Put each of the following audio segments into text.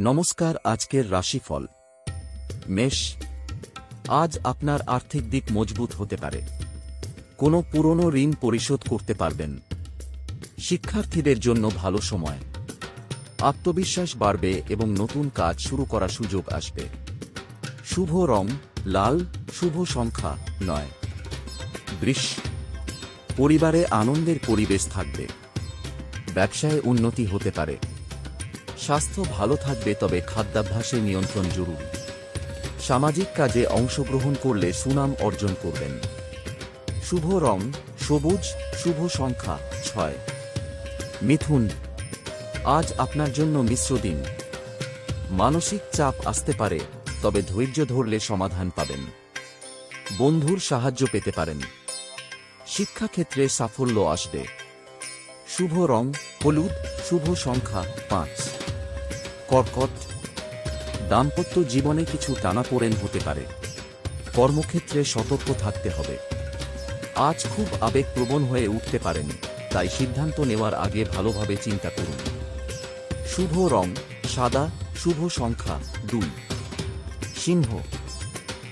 নমস্কার। আজকের রাশিফল। মেষ। আজ আপনার আর্থিক দিক মজবুত হতে পারে। কোনো পুরনো ঋণ পরিশোধ করতে পারবেন। শিক্ষার্থীদের জন্য ভালো সময়। আত্মবিশ্বাস বাড়বে এবং নতুন কাজ শুরু করার সুযোগ আসবে। শুভ রং লাল, শুভ সংখ্যা 9। বৃষ। পরিবারে আনন্দের পরিবেশ থাকবে। ব্যবসায় উন্নতি হতে পারে। স্বাস্থ্য ভালো থাকবে, তবে খাদ্যাভ্যাসে নিয়ন্ত্রণ জরুরি। সামাজিক কাজে অংশগ্রহণ করলে সুনাম অর্জন করবেন। শুভ রং সবুজ, শুভ সংখ্যা 6। মিথুন। আজ আপনার জন্য মিশ্র দিন। মানসিক চাপ আসতে পারে, তবে ধৈর্য ধরলে সমাধান পাবেন। বন্ধুর সাহায্য পেতে পারেন। শিক্ষাক্ষেত্রে সাফল্য আসবে। শুভ রং হলুদ, শুভ সংখ্যা 5। কর্কট। দাম্পত্য জীবনে কিছু টানাপোড়েন হতে পারে। কর্মক্ষেত্রে সতর্ক থাকতে হবে। আজ খুব আবেগপ্রবণ হয়ে উঠতে পারেন, তাই সিদ্ধান্ত নেওয়ার আগে ভালোভাবে চিন্তা করুন। শুভ রং সাদা, শুভ সংখ্যা 2। সিংহ।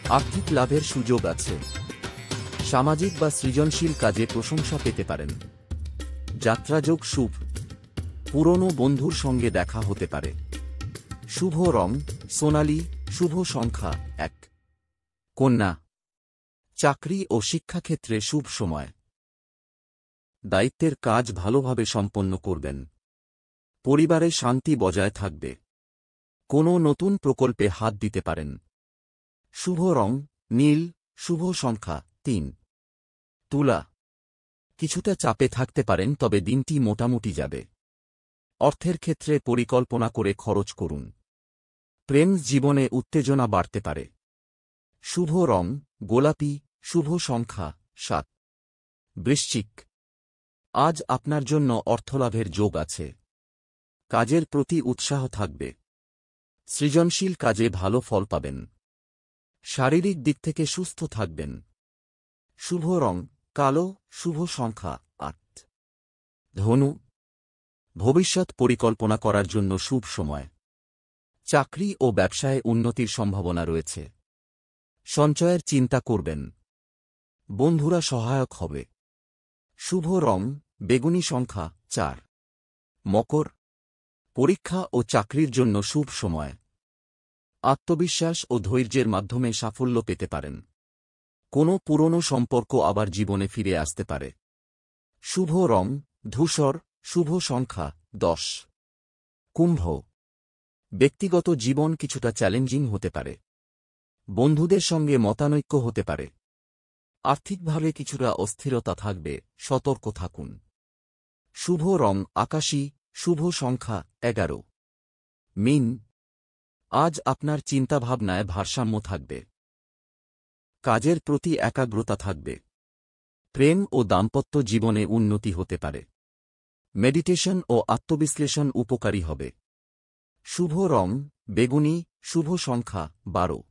আর্থিক লাভের সুযোগ আছে। সামাজিক বা সৃজনশীল কাজে প্রশংসা পেতে পারেন। যাত্রাযোগ শুভ। পুরনো বন্ধুর সঙ্গে দেখা হতে পারে। শুভ রং সোনালী, শুভ সংখ্যা 1। কন্যা। চাকরি ও শিক্ষাক্ষেত্রে শুভ সময়। দায়িত্বের কাজ ভালোভাবে সম্পন্ন করবেন। পরিবারে শান্তি বজায় থাকবে। কোনো নতুন প্রকল্পে হাত দিতে পারেন। শুভ রং নীল, শুভ সংখ্যা 3। তুলা। কিছুটা চাপে থাকতে পারেন, তবে দিনটি মোটামুটি যাবে। অর্থের ক্ষেত্রে পরিকল্পনা করে খরচ করুন। প্রেম জীবনে উত্তেজনা বাড়তে পারে। শুভ রং গোলাপি, শুভ সংখ্যা 7। বৃশ্চিক। আজ আপনার জন্য অর্থলাভের যোগ আছে। কাজের প্রতি উৎসাহ থাকবে। সৃজনশীল কাজে ভালো ফল পাবেন। শারীরিক দিক থেকে সুস্থ থাকবেন। শুভ রং কালো, শুভ সংখ্যা 8। ধনু। ভবিষ্যৎ পরিকল্পনা করার জন্য শুভ সময়। চাকরি ও ব্যবসায় উন্নতির সম্ভাবনা রয়েছে। সঞ্চয়ের চিন্তা করবেন। বন্ধুরা সহায়ক হবে। শুভ রং বেগুনি, সংখ্যা 4। মকর। পরীক্ষা ও চাকরির জন্য শুভ সময়। আত্মবিশ্বাস ও ধৈর্যের মাধ্যমে সাফল্য পেতে পারেন। কোনো পুরনো সম্পর্ক আবার জীবনে ফিরে আসতে পারে। শুভ রং ধূসর, শুভ সংখ্যা 10। কুম্ভ। ব্যক্তিগত জীবন কিছুটা চ্যালেঞ্জিং হতে পারে। বন্ধুদের সঙ্গে মতানৈক্য হতে পারে। আর্থিকভাবে কিছুটা অস্থিরতা থাকবে, সতর্ক থাকুন। শুভ রং আকাশী, শুভ সংখ্যা 11। মীন। আজ আপনার চিন্তাভাবনায় ভারসাম্য থাকবে। কাজের প্রতি একাগ্রতা থাকবে। প্রেম ও দাম্পত্য জীবনে উন্নতি হতে পারে। মেডিটেশন ও আত্মবিশ্লেষণ উপকারী হবে। শুভ রং বেগুনি, শুভ সংখ্যা 12।